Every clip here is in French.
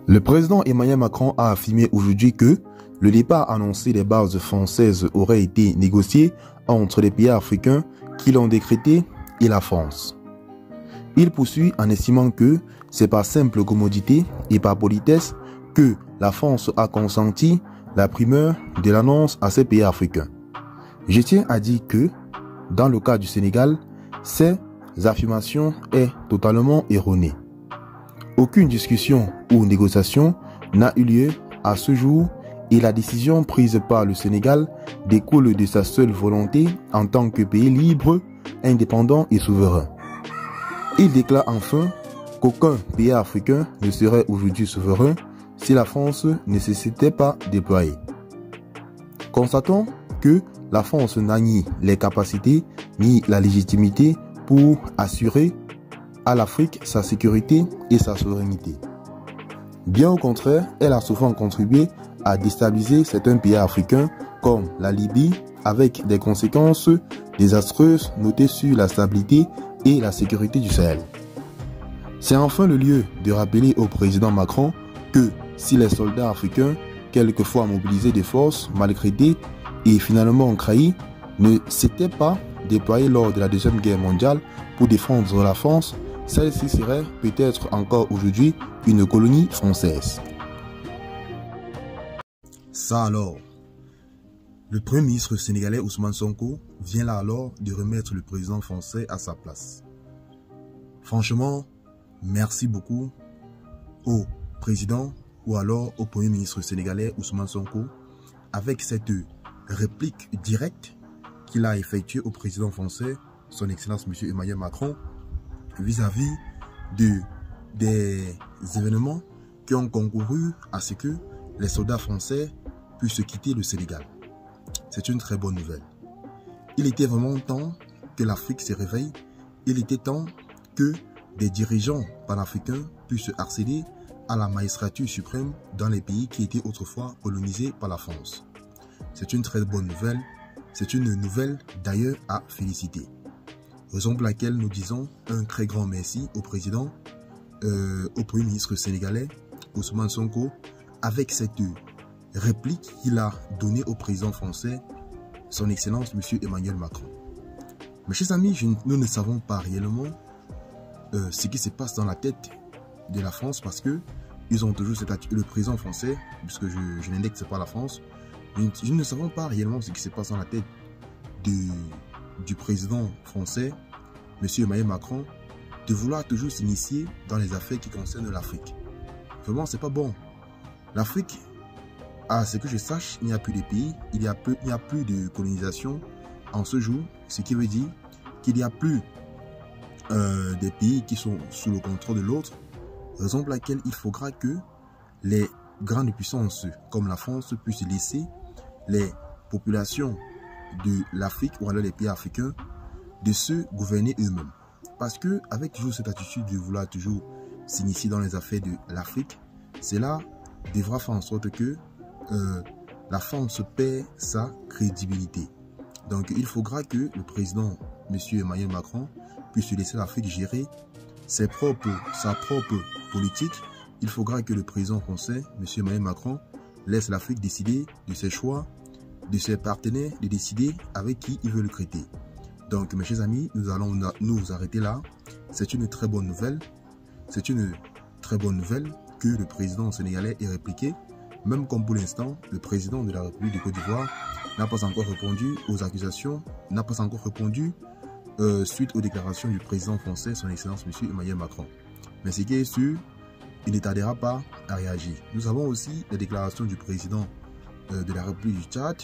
Le président Emmanuel Macron a affirmé aujourd'hui que le départ annoncé des bases françaises aurait été négocié entre les pays africains qui l'ont décrété et la France. Il poursuit en estimant que c'est par simple commodité et par politesse que la France a consenti la primeur de l'annonce à ces pays africains. Je tiens à dire que, dans le cas du Sénégal, ces affirmations est totalement erronée. Aucune discussion ou négociation n'a eu lieu à ce jour et la décision prise par le Sénégal découle de sa seule volonté en tant que pays libre, indépendant et souverain. Il déclare enfin qu'aucun pays africain ne serait aujourd'hui souverain si la France ne s'était pas déployée. Constatons que la France n'a ni les capacités ni la légitimité pour assurer à l'Afrique sa sécurité et sa souveraineté. Bien au contraire, elle a souvent contribué à déstabiliser certains pays africains comme la Libye avec des conséquences désastreuses notées sur la stabilité et la sécurité du Sahel. C'est enfin le lieu de rappeler au président Macron que si les soldats africains, quelquefois mobilisés de forces maltraitées et finalement trahis, ne s'étaient pas déployés lors de la Deuxième Guerre mondiale pour défendre la France, celle-ci serait peut-être encore aujourd'hui une colonie française. Ça alors, le Premier ministre sénégalais Ousmane Sonko vient là alors de remettre le président français à sa place. Franchement, merci beaucoup au président ou alors au Premier ministre sénégalais Ousmane Sonko avec cette réplique directe qu'il a effectuée au président français, son Excellence M. Emmanuel Macron, vis-à-vis des événements qui ont concouru à ce que les soldats français puissent quitter le Sénégal. C'est une très bonne nouvelle. Il était vraiment temps que l'Afrique se réveille. Il était temps que des dirigeants panafricains puissent accéder à la magistrature suprême dans les pays qui étaient autrefois colonisés par la France. C'est une très bonne nouvelle. C'est une nouvelle d'ailleurs à féliciter. Raison pour laquelle nous disons un très grand merci au président, au Premier ministre sénégalais, Ousmane Sonko, avec cette réplique qu'il a donnée au président français, son Excellence M. Emmanuel Macron. Mes chers amis, nous ne savons pas réellement ce qui se passe dans la tête de la France parce que ils ont toujours cette attitude, le président français, puisque je n'indexe pas la France, nous ne savons pas réellement ce qui se passe dans la tête du président français, M. Emmanuel Macron, de vouloir toujours s'initier dans les affaires qui concernent l'Afrique. Vraiment, c'est pas bon. L'Afrique, à ce que je sache, il n'y a plus de pays, il n'y a plus de colonisation en ce jour, ce qui veut dire qu'il n'y a plus des pays qui sont sous le contrôle de l'autre, raison pour laquelle il faudra que les grandes puissances comme la France puissent laisser les populations de l'Afrique ou alors les pays africains de se gouverner eux-mêmes. Parce que avec toujours cette attitude de vouloir toujours s'initier dans les affaires de l'Afrique, cela devra faire en sorte que la France perd sa crédibilité. Donc il faudra que le président M. Emmanuel Macron puisse laisser l'Afrique gérer sa propre politique. Il faudra que le président français, M. Emmanuel Macron, laisse l'Afrique décider de ses choix, de ses partenaires, de décider avec qui il veut le traiter. Donc mes chers amis, nous allons nous arrêter là. C'est une très bonne nouvelle. C'est une très bonne nouvelle que le président sénégalais ait répliqué. Même comme pour l'instant, le président de la République de Côte d'Ivoire n'a pas encore répondu aux accusations, n'a pas encore répondu suite aux déclarations du président français, son Excellence M. Emmanuel Macron. Mais ce qui est sûr, il ne tardera pas à réagir. Nous avons aussi les déclarations du président de la République du Tchad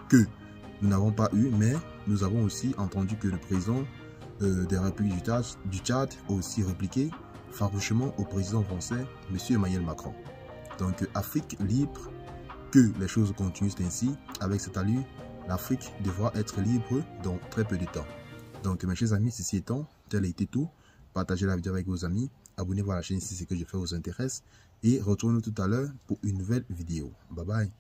que nous n'avons pas eu, mais nous avons aussi entendu que le président de la République du Tchad a aussi répliqué farouchement au président français, M. Emmanuel Macron. Donc, Afrique libre, que les choses continuent ainsi, avec cette allure, l'Afrique devra être libre dans très peu de temps. Donc, mes chers amis, ceci étant, tel a été tout. Partagez la vidéo avec vos amis, abonnez-vous à la chaîne si ce que je fais vous intéresse et retrouvez-nous tout à l'heure pour une nouvelle vidéo. Bye bye.